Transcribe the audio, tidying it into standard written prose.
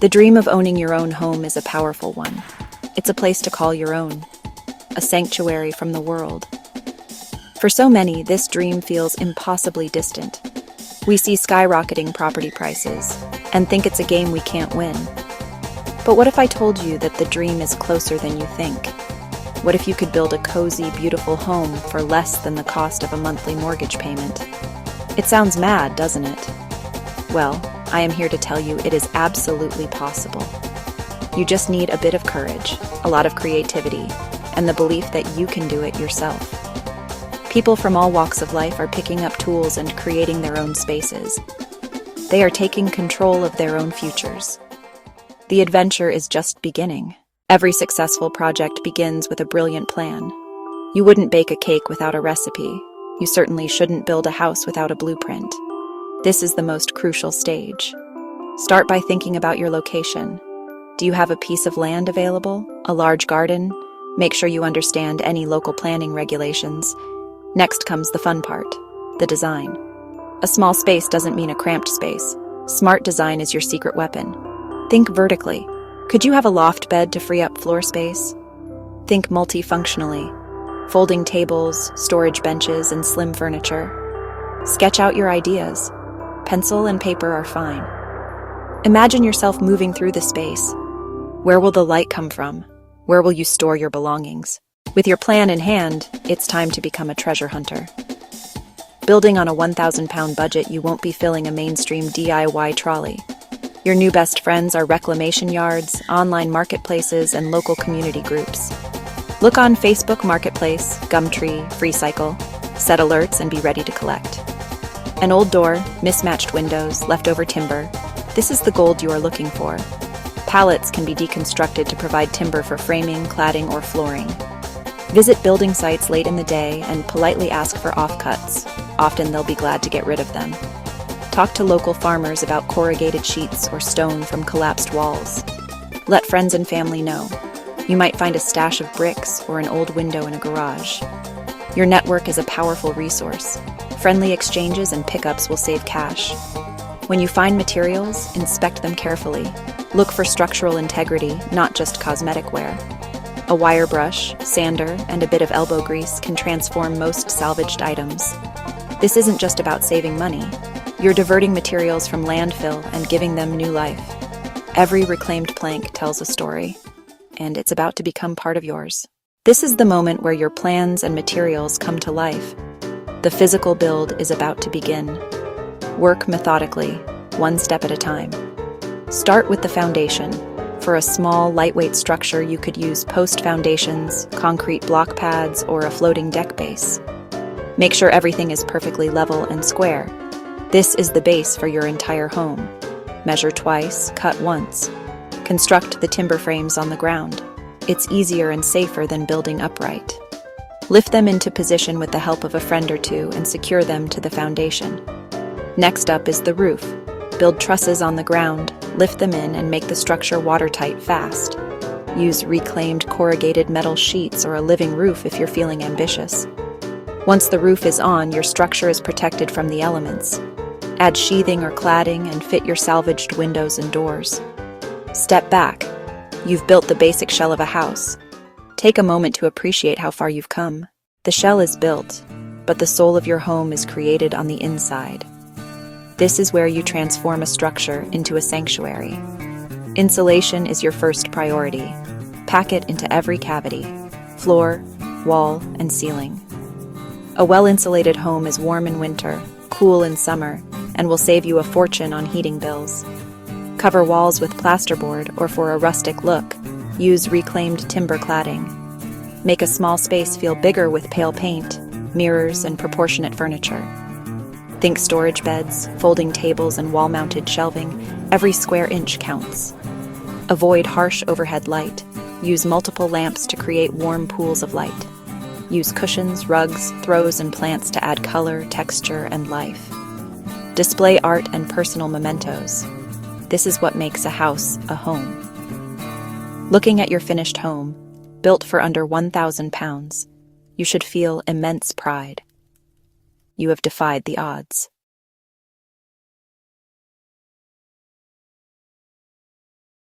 The dream of owning your own home is a powerful one. It's a place to call your own, a sanctuary from the world. For so many, this dream feels impossibly distant. We see skyrocketing property prices and think it's a game we can't win. But what if I told you that the dream is closer than you think? What if you could build a cozy, beautiful home for less than the cost of a monthly mortgage payment? It sounds mad, doesn't it? Well, I am here to tell you it is absolutely possible. You just need a bit of courage, a lot of creativity, and the belief that you can do it yourself. People from all walks of life are picking up tools and creating their own spaces. They are taking control of their own futures. The adventure is just beginning. Every successful project begins with a brilliant plan. You wouldn't bake a cake without a recipe. You certainly shouldn't build a house without a blueprint. This is the most crucial stage. Start by thinking about your location. Do you have a piece of land available? A large garden? Make sure you understand any local planning regulations. Next comes the fun part, the design. A small space doesn't mean a cramped space. Smart design is your secret weapon. Think vertically. Could you have a loft bed to free up floor space? Think multifunctionally. Folding tables, storage benches, and slim furniture. Sketch out your ideas. Pencil and paper are fine. Imagine yourself moving through the space. Where will the light come from? Where will you store your belongings? With your plan in hand, it's time to become a treasure hunter. Building on a 1,000-pound budget, you won't be filling a mainstream DIY trolley. Your new best friends are reclamation yards, online marketplaces, and local community groups. Look on Facebook Marketplace, Gumtree, FreeCycle. Set alerts and be ready to collect. An old door, mismatched windows, leftover timber. This is the gold you are looking for. Pallets can be deconstructed to provide timber for framing, cladding, or flooring. Visit building sites late in the day and politely ask for offcuts. Often they'll be glad to get rid of them. Talk to local farmers about corrugated sheets or stone from collapsed walls. Let friends and family know. You might find a stash of bricks or an old window in a garage. Your network is a powerful resource. Friendly exchanges and pickups will save cash. When you find materials, inspect them carefully. Look for structural integrity, not just cosmetic wear. A wire brush, sander, and a bit of elbow grease can transform most salvaged items. This isn't just about saving money. You're diverting materials from landfill and giving them new life. Every reclaimed plank tells a story, and it's about to become part of yours. This is the moment where your plans and materials come to life. The physical build is about to begin. Work methodically, one step at a time. Start with the foundation. For a small, lightweight structure, you could use post foundations, concrete block pads, or a floating deck base. Make sure everything is perfectly level and square. This is the base for your entire home. Measure twice, cut once. Construct the timber frames on the ground. It's easier and safer than building upright. Lift them into position with the help of a friend or two and secure them to the foundation. Next up is the roof. Build trusses on the ground, lift them in, and make the structure watertight fast. Use reclaimed corrugated metal sheets or a living roof if you're feeling ambitious. Once the roof is on, your structure is protected from the elements. Add sheathing or cladding and fit your salvaged windows and doors. Step back. You've built the basic shell of a house. Take a moment to appreciate how far you've come. The shell is built, but the soul of your home is created on the inside. This is where you transform a structure into a sanctuary. Insulation is your first priority. Pack it into every cavity, floor, wall, and ceiling. A well-insulated home is warm in winter, cool in summer, and will save you a fortune on heating bills. Cover walls with plasterboard, or for a rustic look, use reclaimed timber cladding. Make a small space feel bigger with pale paint, mirrors, and proportionate furniture. Think storage beds, folding tables, and wall-mounted shelving. Every square inch counts. Avoid harsh overhead light. Use multiple lamps to create warm pools of light. Use cushions, rugs, throws, and plants to add color, texture, and life. Display art and personal mementos. This is what makes a house a home. Looking at your finished home, built for under 1,000 pounds, you should feel immense pride. You have defied the odds.